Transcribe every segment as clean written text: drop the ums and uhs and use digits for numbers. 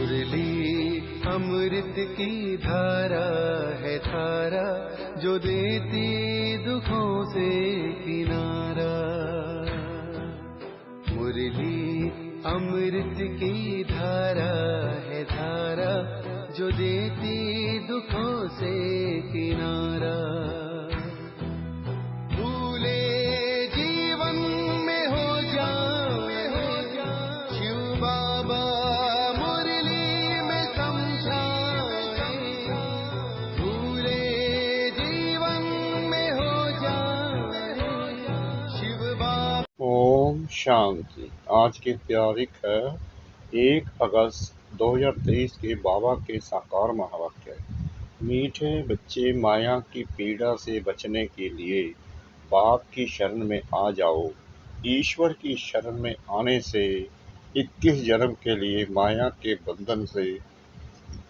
मुरली अमृत की धारा है धारा, जो देती दुखों से किनारा। मुरली अमृत की धारा है धारा, जो देती दुखों से किनारा। भूले जीवन में हो जाए शिव बाबा मुरली में समझाए। भूले जीवन में हो जाए शिव बाबा। ओम शांति। आज की तारीख है 1 अगस्त 2023 के बाबा के साकार महावाक्य। मीठे बच्चे, माया की पीड़ा से बचने के लिए बाप की शरण में आ जाओ। ईश्वर की शरण में आने से 21 जन्म के लिए माया के बंधन से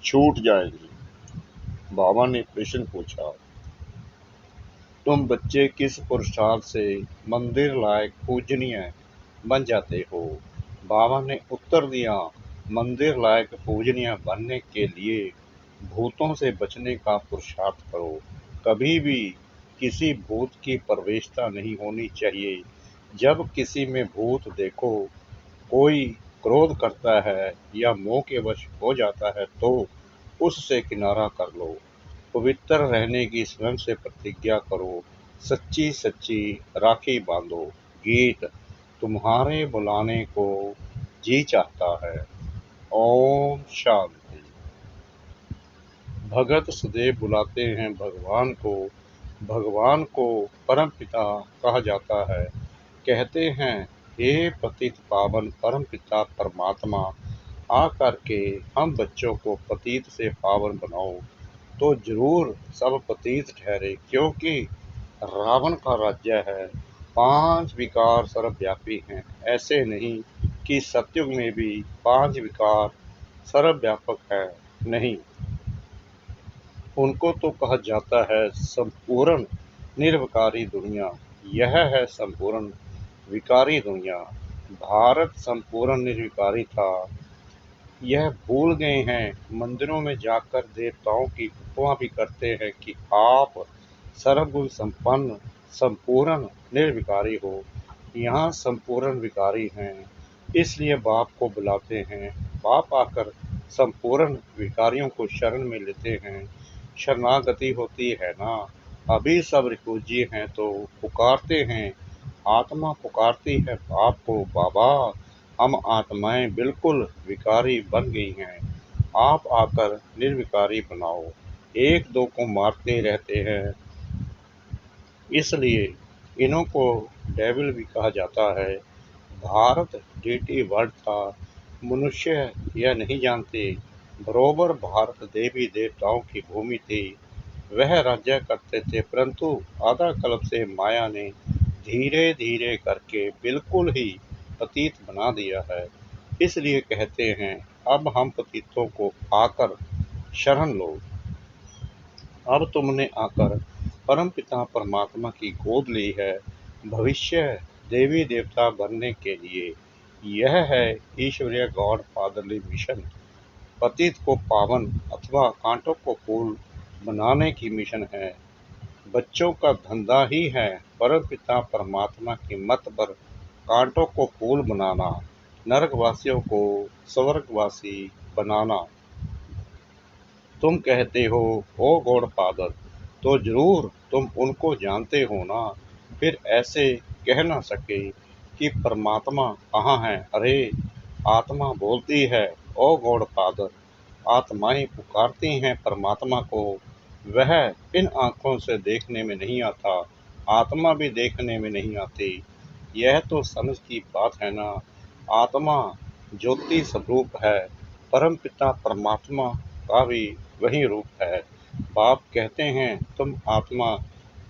छूट जाएंगे। बाबा ने प्रश्न पूछा, तुम बच्चे किस पुरुषार्थ से मंदिर लायक पूजनीय बन जाते हो? बाबा ने उत्तर दिया, मंदिर लायक पूजनीय बनने के लिए भूतों से बचने का पुरुषार्थ करो। कभी भी किसी भूत की प्रवेशता नहीं होनी चाहिए। जब किसी में भूत देखो, कोई क्रोध करता है या मोह के वश हो जाता है तो उससे किनारा कर लो। पवित्र रहने की स्वयं से प्रतिज्ञा करो। सच्ची सच्ची राखी बांधो। गीत तुम्हारे बुलाने को जी चाहता है। ओम शांति। भगत सदैव बुलाते हैं भगवान को। भगवान को परम पिता कहा जाता है। कहते हैं, हे पतित पावन परम पिता परमात्मा, आकर के हम बच्चों को पतित से पावन बनाओ। तो जरूर सब पतित ठहरे, क्योंकि रावण का राज्य है। 5 विकार सर्वव्यापी हैं। ऐसे नहीं कि सतयुग में भी 5 विकार सर्वव्यापक है, नहीं। उनको तो कहा जाता है संपूर्ण निर्विकारी दुनिया। यह है संपूर्ण विकारी दुनिया। भारत संपूर्ण निर्विकारी था, यह भूल गए हैं। मंदिरों में जाकर देवताओं की उपमा भी करते हैं कि आप सर्वगुण संपन्न संपूर्ण निर्विकारी हो। यहाँ संपूर्ण विकारी हैं, इसलिए बाप को बुलाते हैं। बाप आकर संपूर्ण विकारियों को शरण में लेते हैं। शरणागति होती है ना। अभी सब रिफुजी हैं तो पुकारते हैं। आत्मा पुकारती है बाप को, बाबा हम आत्माएं बिल्कुल विकारी बन गई हैं, आप आकर निर्विकारी बनाओ। 1-2 को मारते रहते हैं, इसलिए इन्हों को डेविल भी कहा जाता है। भारत डीटी वर्ल्ड था, मनुष्य यह नहीं जानते। बरोबर भारत देवी देवताओं की भूमि थी, वह राज्य करते थे, परंतु आधा कल्प से माया ने धीरे धीरे करके बिल्कुल ही पतित बना दिया है। इसलिए कहते हैं, अब हम पतितों को आकर शरण लो। अब तुमने आकर परमपिता परमात्मा की गोद ली है, भविष्य देवी देवता बनने के लिए। यह है ईश्वरीय गॉड फादरली मिशन। पतित को पावन अथवा कांटों को फूल बनाने की मिशन है। बच्चों का धंधा ही है परमपिता परमात्मा की मत पर कांटों को फूल बनाना, नरकवासियों को स्वर्गवासी बनाना। तुम कहते हो, ओ गॉड फादर, तो जरूर तुम उनको जानते हो ना, फिर ऐसे कह ना सके कि परमात्मा कहाँ है। अरे आत्मा बोलती है, ओ गॉड फादर, आत्माएं पुकारती हैं परमात्मा को। वह इन आँखों से देखने में नहीं आता, आत्मा भी देखने में नहीं आती। यह तो समझ की बात है ना। आत्मा ज्योति स्वरूप है, परमपिता परमात्मा का भी वही रूप है। बाप कहते हैं, तुम आत्मा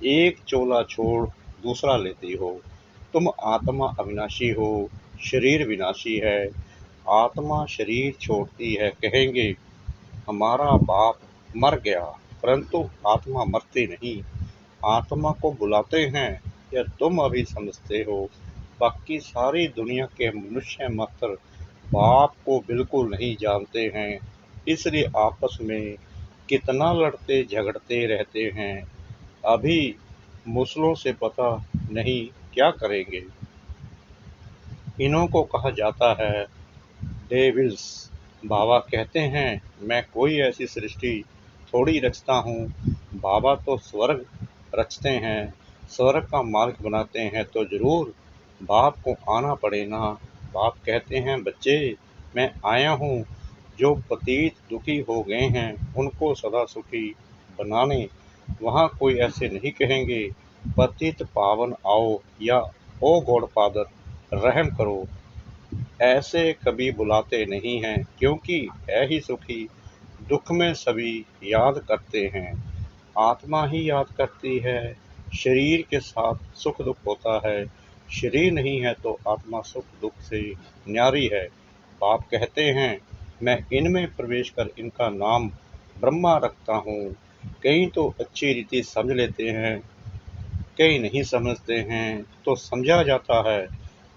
एक चोला छोड़ दूसरा लेती हो। तुम आत्मा अविनाशी हो, शरीर विनाशी है। आत्मा शरीर छोड़ती है, कहेंगे हमारा बाप मर गया, परंतु आत्मा मरती नहीं। आत्मा को बुलाते हैं, यह तुम अभी समझते हो। बाकी सारी दुनिया के मनुष्य मात्र बाप को बिल्कुल नहीं जानते हैं, इसलिए आपस में कितना लड़ते झगड़ते रहते हैं। अभी मुसलों से पता नहीं क्या करेंगे। इन्हों को कहा जाता है डेविल्स। बाबा कहते हैं, मैं कोई ऐसी सृष्टि थोड़ी रचता हूँ। बाबा तो स्वर्ग रचते हैं, स्वर्ग का मार्ग बनाते हैं, तो जरूर बाप को आना पड़े ना। बाप कहते हैं, बच्चे मैं आया हूँ, जो पतित दुखी हो गए हैं उनको सदा सुखी बनाने। वहाँ कोई ऐसे नहीं कहेंगे, पतित पावन आओ या ओ गॉड फादर रहम करो। ऐसे कभी बुलाते नहीं हैं, क्योंकि है ही सुखी, दुख में सभी याद करते हैं। आत्मा ही याद करती है, शरीर के साथ सुख दुख होता है। शरीर नहीं है तो आत्मा सुख दुख से न्यारी है। बाप कहते हैं, मैं इनमें प्रवेश कर इनका नाम ब्रह्मा रखता हूँ। कई तो अच्छी रीति समझ लेते हैं, कई नहीं समझते हैं, तो समझा जाता है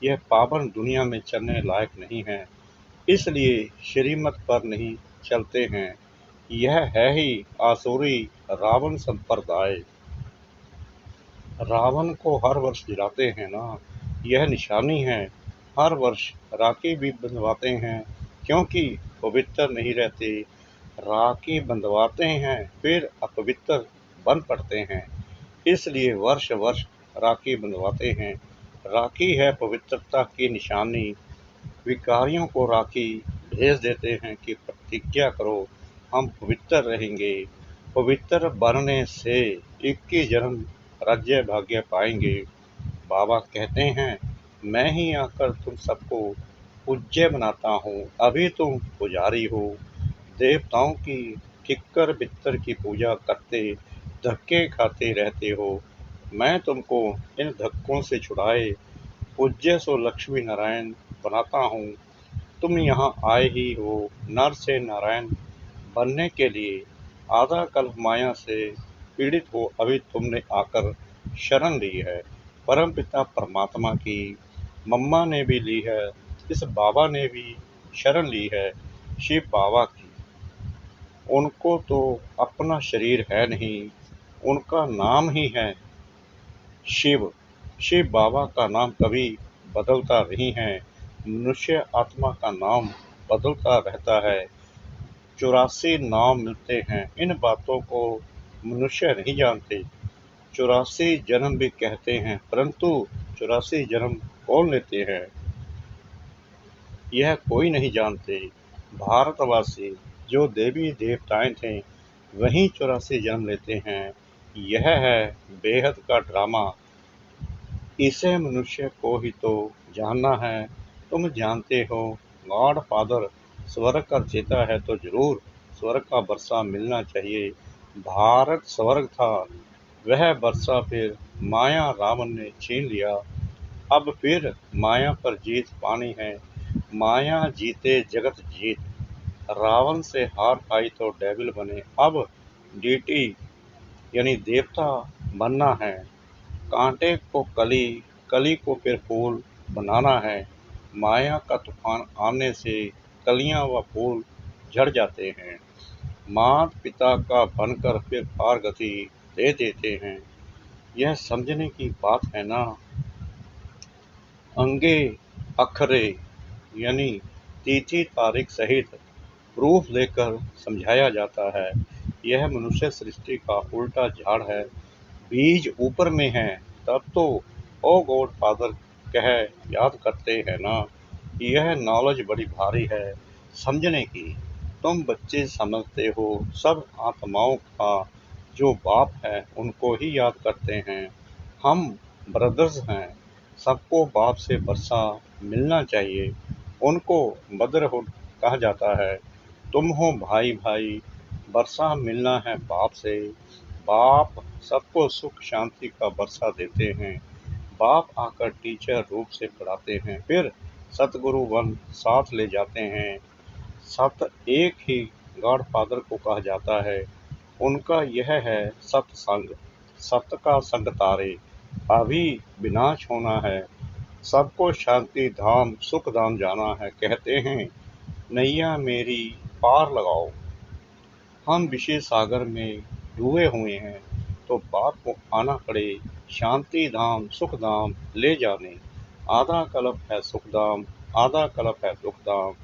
यह पावन दुनिया में चलने लायक नहीं है, इसलिए श्रीमत पर नहीं चलते हैं। यह है ही आसुरी रावण संप्रदाय। रावण को हर वर्ष जलाते हैं ना, यह निशानी है। हर वर्ष राखी भी बंधवाते हैं, क्योंकि पवित्र नहीं रहते। राखी बंधवाते हैं फिर अपवित्र बन पड़ते हैं, इसलिए वर्ष वर्ष राखी बंधवाते हैं। राखी है पवित्रता की निशानी। विकारियों को राखी भेज देते हैं कि प्रतिज्ञा करो, हम पवित्र रहेंगे। पवित्र बनने से 21 जन्म राज्य भाग्य पाएंगे। बाबा कहते हैं, मैं ही आकर तुम सबको पूज्य बनाता हूँ। अभी तुम पुजारी हो, देवताओं की ठिक्कर बित्तर की पूजा करते धक्के खाते रहते हो। मैं तुमको इन धक्कों से छुड़ाए पूज्य सो लक्ष्मी नारायण बनाता हूँ। तुम यहाँ आए ही हो नर से नारायण बनने के लिए। आधा कल्प माया से पीड़ित हो, अभी तुमने आकर शरण ली है। परम पिता परमात्मा की मम्मा ने भी ली है, इस बाबा ने भी शरण ली है, शिव बाबा की। उनको तो अपना शरीर है नहीं, उनका नाम ही है शिव। शिव बाबा का नाम कभी बदलता नहीं है। मनुष्य आत्मा का नाम बदलता रहता है। 84 नाम मिलते हैं, इन बातों को मनुष्य नहीं जानते। 84 जन्म भी कहते हैं, परंतु 84 जन्म कौन लेते हैं, यह कोई नहीं जानते। भारतवासी जो देवी देवताएं थे वही 84 जन्म लेते हैं। यह है बेहद का ड्रामा। इसे मनुष्य को ही तो जानना है। तुम जानते हो गॉड फादर स्वर्ग का चेता है, तो जरूर स्वर्ग का वर्षा मिलना चाहिए। भारत स्वर्ग था, वह वर्षा फिर माया रावण ने छीन लिया। अब फिर माया पर जीत पानी है। माया जीते जगत जीत। रावण से हार खाई तो डेविल बने, अब डीटी यानी देवता बनना है। कांटे को कली, कली को फिर फूल बनाना है। माया का तूफान आने से कलियां व फूल झड़ जाते हैं। माता पिता का बनकर फिर पार गति दे देते हैं। यह समझने की बात है ना। अंगे अखरे यानी तिथि तारीख सहित प्रूफ लेकर समझाया जाता है। यह मनुष्य सृष्टि का उल्टा झाड़ है। बीज ऊपर में है, तब तो ओ गॉड फादर कह याद करते हैं ना। यह नॉलेज बड़ी भारी है समझने की। तुम बच्चे समझते हो, सब आत्माओं का जो बाप है उनको ही याद करते हैं। हम ब्रदर्स हैं, सबको बाप से वर्षा मिलना चाहिए। उनको मदरहुड कहा जाता है। तुम हो भाई भाई, वर्षा मिलना है बाप से। बाप सबको सुख शांति का वर्षा देते हैं। बाप आकर टीचर रूप से पढ़ाते हैं, फिर सतगुरु वन साथ ले जाते हैं। सत एक ही गॉड फादर को कहा जाता है। उनका यह है सत्संग। सत का संग तारे। अभी विनाश होना है, सबको शांति धाम सुख धाम जाना है। कहते हैं नैया मेरी पार लगाओ। हम विषय सागर में डूबे हुए हैं तो बाप को आना पड़े शांति धाम सुख धाम ले जाने। आधा कल्प है सुख धाम, आधा कल्प है दुख धाम।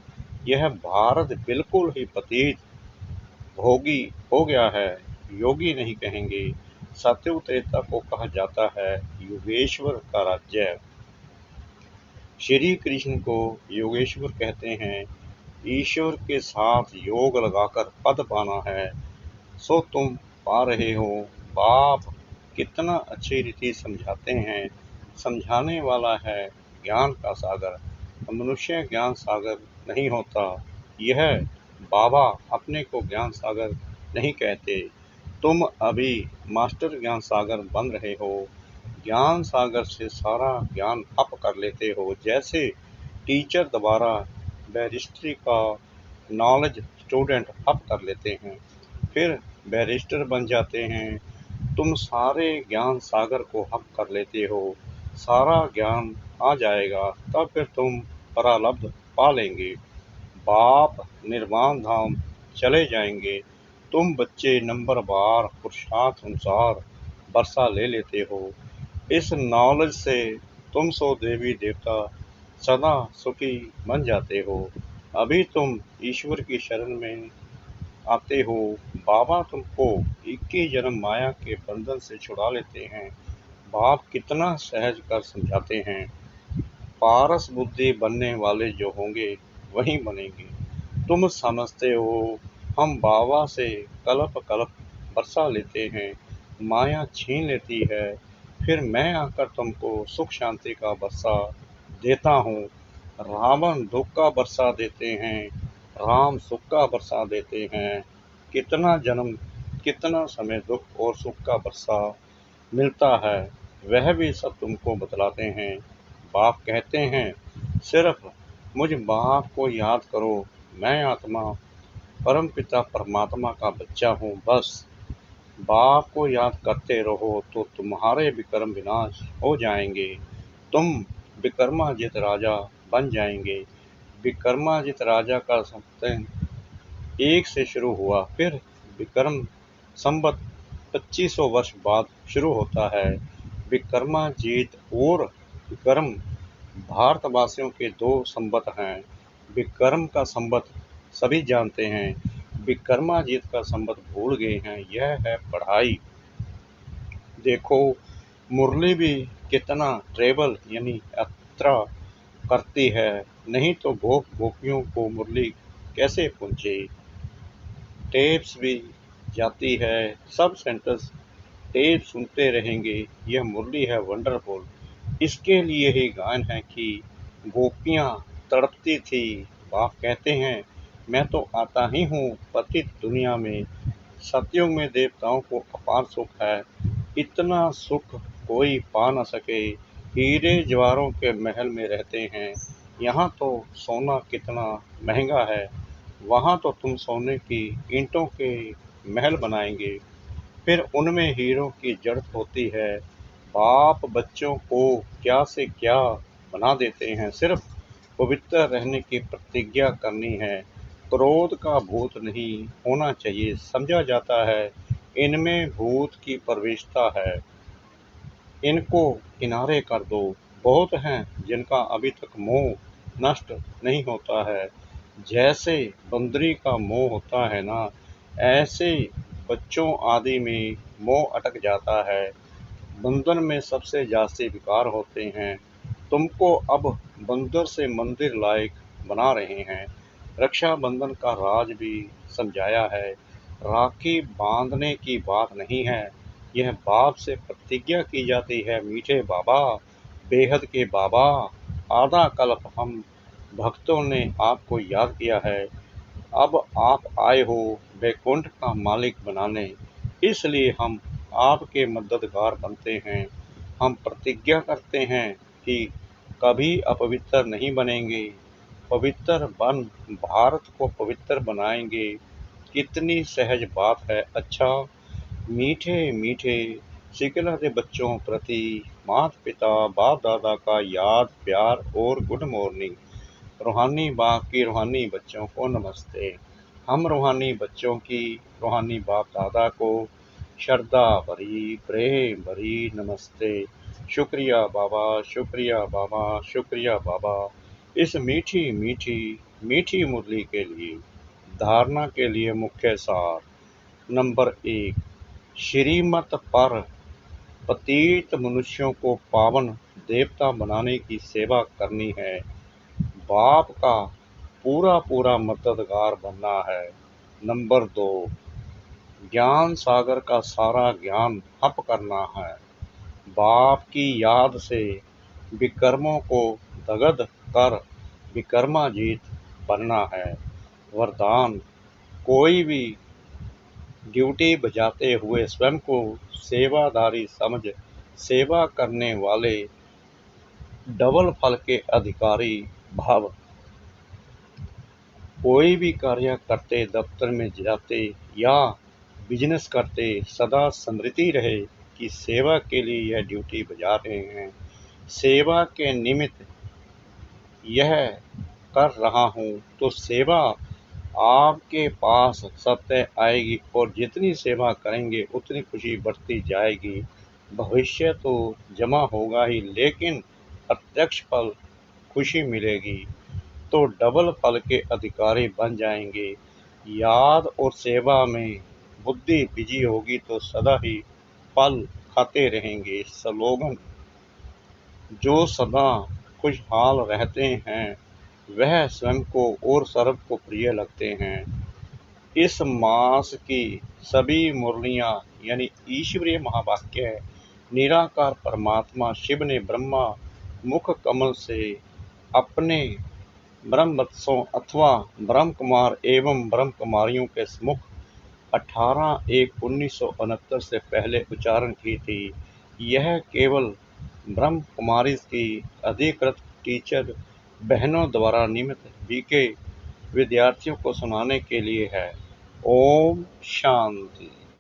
यह भारत बिल्कुल ही पतित भोगी हो गया है। योगी नहीं कहेंगे। सत्ययुग त्रेता को कहा जाता है योगेश्वर का राज्य। श्री कृष्ण को योगेश्वर कहते हैं। ईश्वर के साथ योग लगाकर पद पाना है, सो तुम पा रहे हो। बाप कितना अच्छी रीति समझाते हैं। समझाने वाला है ज्ञान का सागर। मनुष्य ज्ञान सागर नहीं होता। यह बाबा अपने को ज्ञान सागर नहीं कहते। तुम अभी मास्टर ज्ञान सागर बन रहे हो। ज्ञान सागर से सारा ज्ञान अप कर लेते हो। जैसे टीचर दोबारा बैरिस्ट्री का नॉलेज स्टूडेंट अप कर लेते हैं, फिर बैरिस्टर बन जाते हैं। तुम सारे ज्ञान सागर को हक कर लेते हो। सारा ज्ञान आ जाएगा, तब फिर तुम परालब्ध पा लेंगे। बाप निर्वाण धाम चले जाएंगे। तुम बच्चे नंबर बार पुरुषार्थ अनुसार वर्षा ले लेते हो। इस नॉलेज से तुम सो देवी देवता सदा सुखी बन जाते हो। अभी तुम ईश्वर की शरण में आते हो। बाबा तुमको 21 जन्म माया के बंधन से छुड़ा लेते हैं। बाप कितना सहज कर समझाते हैं। पारस बुद्धि बनने वाले जो होंगे वही बनेंगे। तुम समझते हो हम बाबा से कल्प कल्प बरसा लेते हैं, माया छीन लेती है, फिर मैं आकर तुमको सुख शांति का बरसा देता हूँ। रावण दुख का बरसा देते हैं, राम सुख का बरसा देते हैं। कितना जन्म कितना समय दुख और सुख का बरसा मिलता है, वह भी सब तुमको बतलाते हैं। बाप कहते हैं सिर्फ मुझ बाप को याद करो। मैं आत्मा परम पिता परमात्मा का बच्चा हूँ। बस बाप को याद करते रहो तो तुम्हारे विक्रम विनाश हो जाएंगे। तुम विक्रमाजित राजा बन जाएंगे। विक्रमाजित राजा का सत्य एक से शुरू हुआ, फिर विक्रम संवत 2500 वर्ष बाद शुरू होता है। विक्रमाजीत और विक्रम भारतवासियों के दो संवत हैं। विक्रम का संवत सभी जानते हैं, विक्रमाजीत का संवत भूल गए हैं। यह है पढ़ाई। देखो मुरली भी कितना ट्रेवल यानी यात्रा करती है, नहीं तो गोप गोपियों को मुरली कैसे पहुँचे। टेप्स भी जाती है, सब सेंटर्स टेप सुनते रहेंगे। यह मुरली है वंडरफुल। इसके लिए ही गान है कि गोपियाँ तड़पती थी। बाप कहते हैं मैं तो आता ही हूँ पतित दुनिया में। सतयुग में देवताओं को अपार सुख है, इतना सुख कोई पा न सके। हीरे जवाहरों के महल में रहते हैं, यहाँ तो सोना कितना महंगा है। वहाँ तो तुम सोने की ईंटों के महल बनाएंगे, फिर उनमें हीरों की जड़त होती है। बाप बच्चों को क्या से क्या बना देते हैं। सिर्फ पवित्र रहने की प्रतिज्ञा करनी है। क्रोध का भूत नहीं होना चाहिए। समझा जाता है इनमें भूत की प्रवेशता है, इनको किनारे कर दो। बहुत हैं जिनका अभी तक मोह नष्ट नहीं होता है। जैसे बंदरी का मोह होता है ना, ऐसे बच्चों आदि में मोह अटक जाता है। बंदर में सबसे जास्ती विकार होते हैं। तुमको अब बंदर से मंदिर लायक बना रहे हैं। रक्षाबंधन का राज भी समझाया है। राखी बांधने की बात नहीं है, यह बाप से प्रतिज्ञा की जाती है। मीठे बाबा, बेहद के बाबा, आधा कल्प हम भक्तों ने आपको याद किया है। अब आप आए हो वैकुंठ का मालिक बनाने, इसलिए हम आपके मददगार बनते हैं। हम प्रतिज्ञा करते हैं कि कभी अपवित्र नहीं बनेंगे, पवित्र बन भारत को पवित्र बनाएंगे। कितनी सहज बात है। अच्छा मीठे मीठे सिकलते बच्चों प्रति माता पिता बाप दादा का याद प्यार और गुड मॉर्निंग। रूहानी बाप की रूहानी बच्चों को नमस्ते। हम रूहानी बच्चों की रूहानी बाप दादा को श्रद्धा भरी प्रेम भरी नमस्ते। शुक्रिया बाबा, शुक्रिया बाबा, शुक्रिया बाबा, इस मीठी मीठी मीठी मुरली के लिए। धारणा के लिए मुख्य सार। नंबर 1, श्रीमत पर पतित मनुष्यों को पावन देवता बनाने की सेवा करनी है। बाप का पूरा पूरा मददगार बनना है। नंबर 2, ज्ञान सागर का सारा ज्ञान हप करना है। बाप की याद से विकर्मों को दगद कर विकर्माजीत बनना है। वरदान, कोई भी ड्यूटी बजाते हुए स्वयं को सेवादारी समझ सेवा करने वाले डबल फल के अधिकारी भाव। कोई भी कार्य करते, दफ्तर में जाते या बिजनेस करते, सदा स्मृति रहे कि सेवा के लिए यह ड्यूटी बजा रहे हैं। सेवा के निमित्त यह कर रहा हूँ तो सेवा आपके पास सत्य आएगी और जितनी सेवा करेंगे उतनी खुशी बढ़ती जाएगी। भविष्य तो जमा होगा ही, लेकिन प्रत्यक्ष फल खुशी मिलेगी तो डबल फल के अधिकारी बन जाएंगे। याद और सेवा में बुद्धि बिजी होगी तो सदा ही फल खाते रहेंगे। स्लोगन, जो सदा खुशहाल रहते हैं वह स्वयं को और सर्व को प्रिय लगते हैं। इस मास की सभी मुरलियां यानी ईश्वरीय महावाक्य निराकार परमात्मा शिव ने ब्रह्मा मुख कमल से अपने ब्रह्मवत्सों अथवा ब्रह्म कुमार एवं ब्रह्म कुमारियों के सम्मुख 18/1/1969 से पहले उच्चारण की थी। यह केवल ब्रह्म कुमारी की अधिकृत टीचर बहनों द्वारा नियमित बीके विद्यार्थियों को सुनाने के लिए है। ओम शांति।